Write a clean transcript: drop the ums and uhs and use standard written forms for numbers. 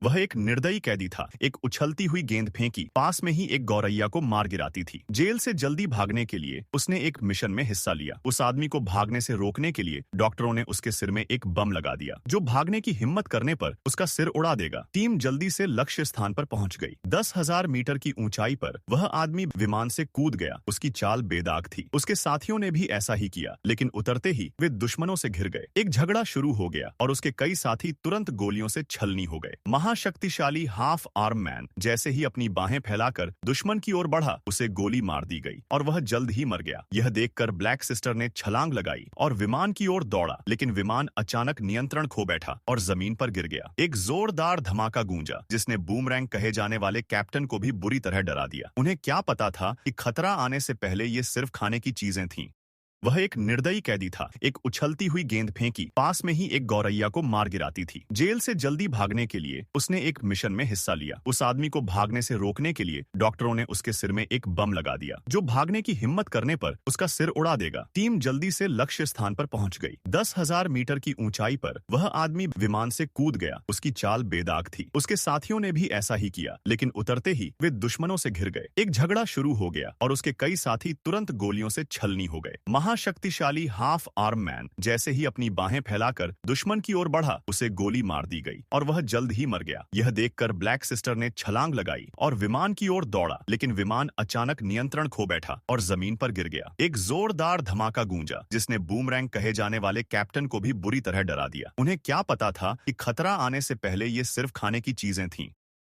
वह एक निर्दयी कैदी था। एक उछलती हुई गेंद फेंकी, पास में ही एक गौरैया को मार गिराती थी। जेल से जल्दी भागने के लिए उसने एक मिशन में हिस्सा लिया। उस आदमी को भागने से रोकने के लिए डॉक्टरों ने उसके सिर में एक बम लगा दिया, जो भागने की हिम्मत करने पर उसका सिर उड़ा देगा। टीम जल्दी से लक्ष्य स्थान पर पहुंच गई। 10,000 मीटर की ऊंचाई पर वह आदमी विमान से कूद गया। उसकी चाल बेदाग थी। उसके साथियों ने भी ऐसा ही किया, लेकिन उतरते ही वे दुश्मनों से घिर गए। एक झगड़ा शुरू हो गया और उसके कई साथी तुरंत गोलियों से छलनी हो गए। महाशक्तिशाली हाफ आर्म मैन जैसे ही अपनी बाहें फैलाकर दुश्मन की ओर बढ़ा, उसे गोली मार दी गई और वह जल्द ही मर गया। यह देखकर ब्लैक सिस्टर ने छलांग लगाई और विमान की ओर दौड़ा, लेकिन विमान अचानक नियंत्रण खो बैठा और जमीन पर गिर गया। एक जोरदार धमाका गूंजा, जिसने बूमरैंग कहे जाने वाले कैप्टन को भी बुरी तरह डरा दिया। उन्हें क्या पता था कि खतरा आने से पहले ये सिर्फ खाने की चीजें थीं। वह एक निर्दयी कैदी था। एक उछलती हुई गेंद फेंकी, पास में ही एक गौरैया को मार गिराती थी। जेल से जल्दी भागने के लिए उसने एक मिशन में हिस्सा लिया। उस आदमी को भागने से रोकने के लिए डॉक्टरों ने उसके सिर में एक बम लगा दिया, जो भागने की हिम्मत करने पर उसका सिर उड़ा देगा। टीम जल्दी से लक्ष्य स्थान पर पहुंच गई। 10,000 मीटर की ऊंचाई पर वह आदमी विमान से कूद गया। उसकी चाल बेदाग थी। उसके साथियों ने भी ऐसा ही किया, लेकिन उतरते ही वे दुश्मनों से घिर गए। एक झगड़ा शुरू हो गया और उसके कई साथी तुरंत गोलियों से छलनी हो गए। महाशक्तिशाली हाफ आर्म मैन जैसे ही अपनी बाहें फैलाकर दुश्मन की ओर बढ़ा, उसे गोली मार दी गई और वह जल्द ही मर गया। यह देखकर ब्लैक सिस्टर ने छलांग लगाई और विमान की ओर दौड़ा, लेकिन विमान अचानक नियंत्रण खो बैठा और जमीन पर गिर गया। एक जोरदार धमाका गूंजा, जिसने बूमरैंग कहे जाने वाले कैप्टन को भी बुरी तरह डरा दिया। उन्हें क्या पता था कि खतरा आने से पहले ये सिर्फ खाने की चीजें थीं।